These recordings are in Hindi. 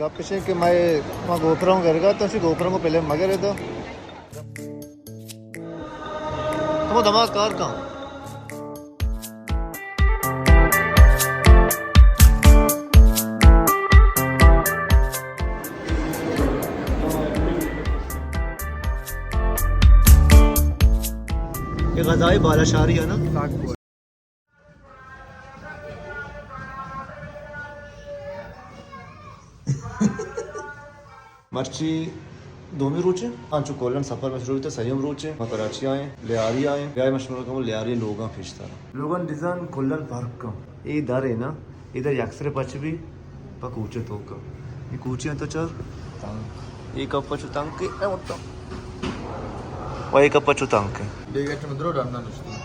गप पिछे कि मैं गोपरों करेगा तो गोपरों को पहले मगर है तो धमाक कार कहाँ ये गज़ाई बालाशारी है ना मर्ची दोमी रूचे आंचू कोलन सफर में शुरू थे सयम रूचे मैं कराची आए लियारी आए गाय मशहूर कम लियारी लोगा फिशता लोगन डिजाइन कोलन पार्क कम ये इधर है ना इधर यक्सरे पच भी पकूचे तो कम ये कूचे तो चल ये कप पचु तंग के वही कप पचु तंग के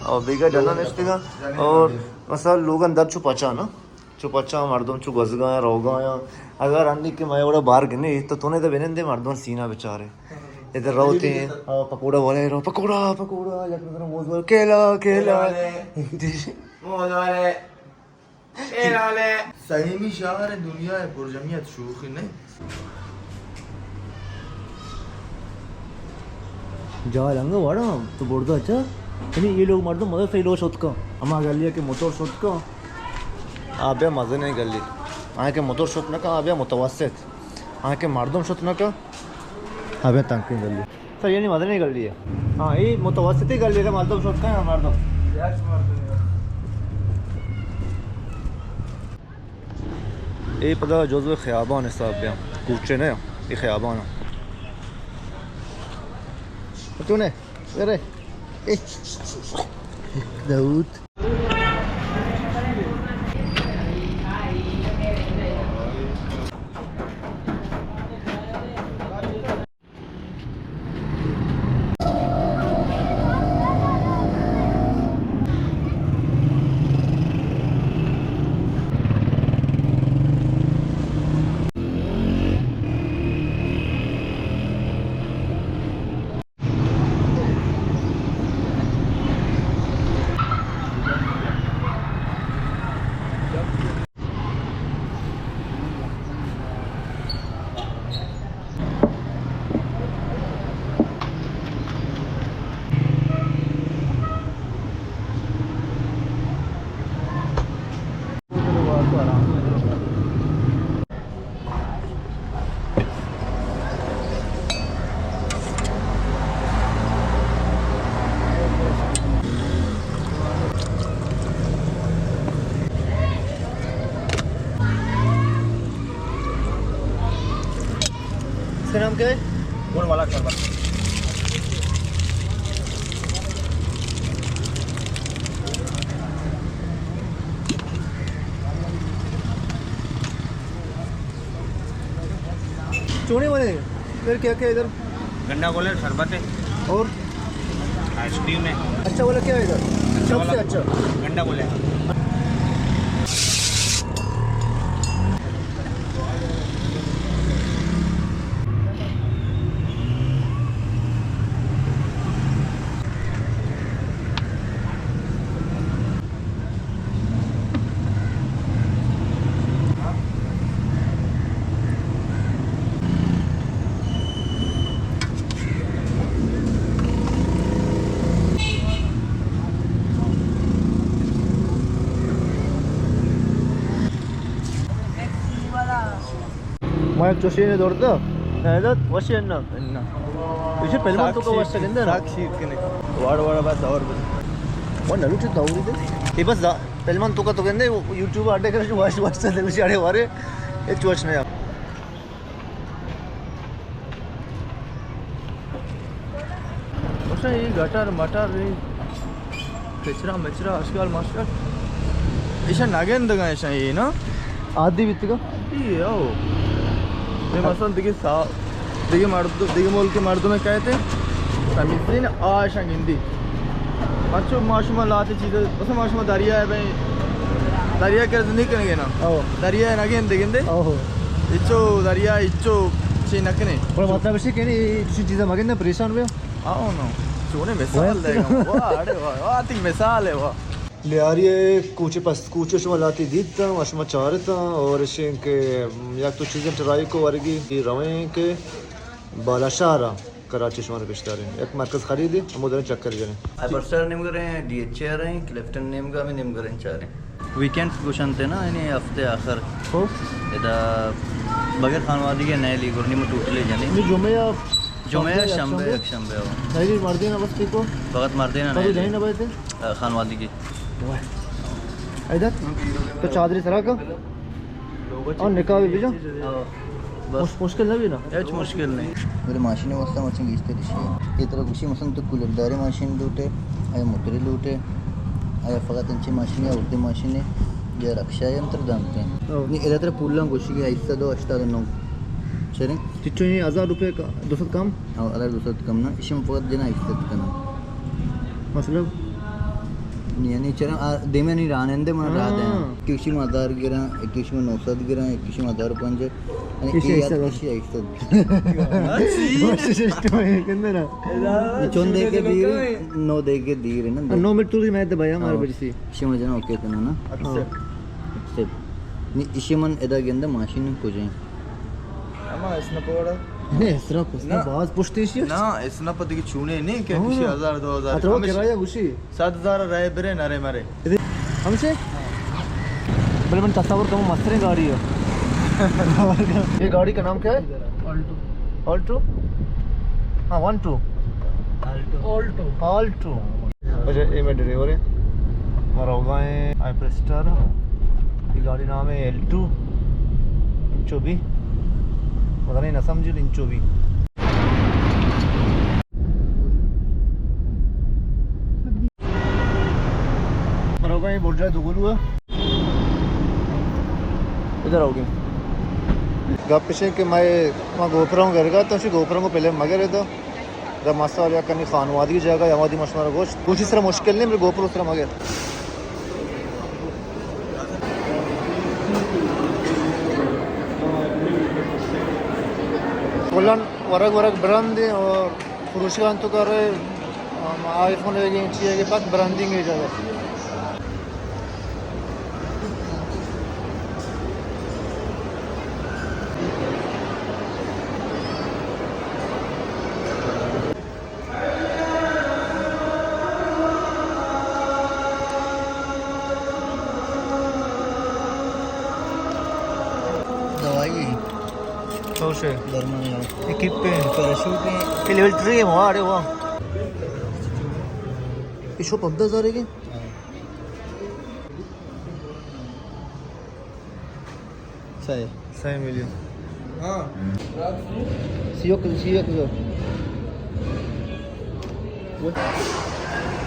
और बिगा डलना निश्चित और मसल लोगन दर छु पचा ना चुपच्चा मर्दों चु गजगा रोगा अगर अन्नी के मैं बड़ा बाहर गिने तो तूने तो बेनंदे मर्दों सीना बेचारे इधर रोते हैं पकोड़ा बोले रो पकोड़ा पकोड़ा मोज बोल केला केला मोज वाले केला वाले सहीमी शहर दुनिया है पुरजमियत शूखी नहीं जा लंगा वाड़ा तो बोल दो अच्छा नहीं ये लोग मर्दों मदद से लोग शोध का हमारा गलिया के मोटर शोध का आब्या मज़े नहीं गली आके मोटर शोध ना का आब्या मुतवस्सित आके मर्दम शोध ना का आब्या तंग गली सर ये नहीं मज़े नहीं गली है हाँ ये मुतवस्सित ही गली है मर्दम शोध का है मर्दम ये पता जोज़ ख़याबान है साहब या कूचे ने ये ख़याबान है तूने अरे दाऊद इसका नाम क्या है गुड़ वाला शरबत चूने वाले फिर क्या क्या इधर गन्ना गोले शरबत है और आइसक्रीम है अच्छा वाला क्या है इधर सबसे अच्छा गन्ना गोले 마약 조시에 돌다 나도 워시했나 이제 벨만 또 워시했는데 साक्षी कने वाड़ वाड़ बस और 원 나루치 나오리데 이바스 벨만 또 근데 유튜브 아데 그래 와시 와시 되는지 아래 와래 एक चोच नहीं अच्छा ये गटर मटर रे कचरा मचरा आजकल मास्टर ऐसा नागेंद्र का ऐसा ये ना आदि बित्तिगा ये आओ मैं मसल देखिए देखिए मार दो देखिए मोल के मार दो मैं कहते समितिन आशा हिंदी अच्छो माशुमा लाते चीज़ें बस माशुमा दरिया है भाई दरिया कर नहीं करेंगे ना दरिया है ना के देखेंगे इच्चो दरिया इच्चो ची नकने पर मतलब ऐसे कि नहीं चीज़ें मगन ने परेशान हुए आओ ना चोने मिसाल देगा वाह अरे वाह वाह तीन मिसाल है वाह Liarie kuche pas kuche shuma lati ditta mashma charta और इशें के या तो चीज़ें ट्राई को वर्गी की रवें के बालाशारा कराची शुमार पेशदार हैं एक मरकज़ खरीदे हम उधर चक्कर जाने हाइपरस्टार नेम करें DHR हैं क्लिफ्टन नेम का भी नेम करें चाह रहे वीकेंड गुशन थे ना इन्हें हफ्ते आखिर हो इधर बगैर खानवादी के नए ली गुरनी में टूट ले जाने ये जुमे या जुमे शंबे शंबे हो नहीं मार देना बस ठीक हो फकत मार देना कभी नहीं ना बैठे खानवादी की इधर तो चादरी सरा का और निकाह भी भेजो बस मुश्किल नहीं ना कुछ मुश्किल नहीं मेरे माशीने वस्ता मशीन गीस्ते दिशी ये तरह गुशी मसन तो कुलरदारी माशीन लूटे आया मोटरी लूटे आया फकत इंची माशीन या उर्दू माशीन या रक्षा यंत्र दामते हैं नहीं इधर तरह पुल्ला गुशी की ऐसा दो अष्टा दो चलें चिच्चो ये 1000 रुपये का 200 कम और अलग दूसरा कम ना इसी में फकत देना ऐसा करना मतलब यानी चरण देमे नहीं रानंदे मन रात है किसी में 1000 गिरा किसी में 900 गिरा किसी में 1005 आणि किसी हे ऐसा यात किसी ऐसा सिस्टम है किंतु ना ये चोन दे के दी 9 दे के दी रे ना 9 मिनट तो मैं तो भैया हमारे बड़ी सी इसी में जना ओके तो ना एक्सेप्ट नहीं इसी मन एदा गेंदा माशीन को जाए अमा इसने पड़ा नहीं इस तरह कुछ ना बात पुष्टि सी ना इसने पति की छूने नहीं क्या किसी 1000 2000 अतरो किराया गुशी 7000 रहे बरे नारे मारे हमसे बड़े मन तस्वीर कम मस्तरे गाड़ी है ये गाड़ी का नाम क्या है ऑल्टो हाँ 12 ऑल्टो अच्छा ये मैं ड्राइवर है हमारा होगा है हाइपरस्टार ये गाड़ी नाम है L2 इंचो भी पता नहीं ना समझ इंचो भी हमारा होगा ये बोल रहा है दुगुलू है इधर आओगे गप पिछे कि मैं गोपराऊँ घर का तो गोपराऊँ को पहले मगे रहता जब मसा या कहीं खानवादी की जगह यावादी मशवरा गोश्त कुछ इस तरह मुश्किल नहीं मेरे गोपर उस तरह मगे बोलन वरग वरग ब्रांड और पुरुषगान तो कर रहे आईफोन चाहिए पाक ब्रांडिंग है जगह तो से दरमान यार इक्विप पे पैराशूट में ये लेवल 3 है वहाँ अरे वाह ये शो 15,000 है क्या सही मिलियो हां सीओ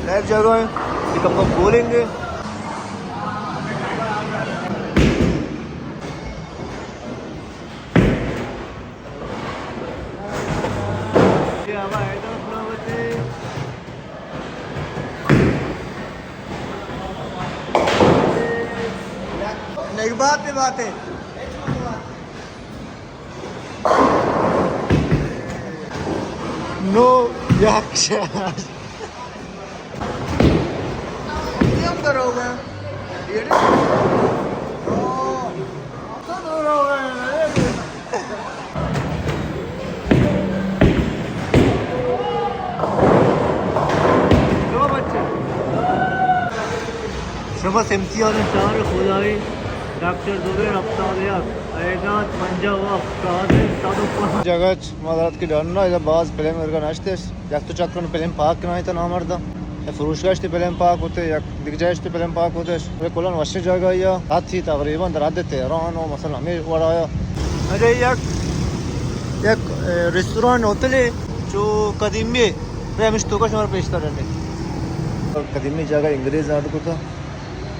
लाइव जगह है ये कब बोलेंगे नहीं बात है नो याक्षा क्या करोगे ये शबस इम्तियान चार खुदाई डॉक्टर जुबैर अफ्ताबिया ऐगात पंजाब अफ्ताब जगह मदद की डरना इधर बाज पहले मेरे का नाश्ते या तो चक्कर में पहले पाक ना इतना ना मरदा या फरोशगाश पहले पाक होते या दिग्जाइश पहले पाक होते वे कोलन वशी जगह या हाथी तकरीबन दराद तेहरान और मसला हमें वराया अरे एक रेस्टोरेंट होटल है जो कदीमी वे हमें तो का शुमार पेश करेंगे कदीमी जगह अंग्रेज आर्ट को था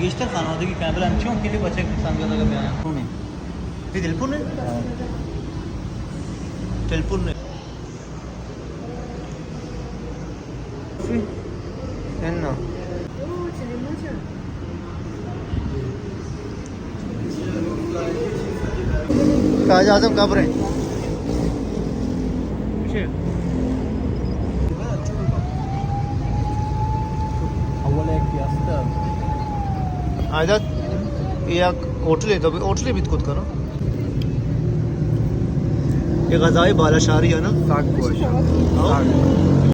गेस्टर खानवादी की कैमरा अंचों के लिए बच्चे के साथ लगा बयान होने ये टेलीफोन है टेलीफोन है है ना काज आजम कब रहे की असतं आयदात एक होटल येतो होटल बितकूत का ना ये गजाई बालाशारी है ना साग गोश हाँ? साग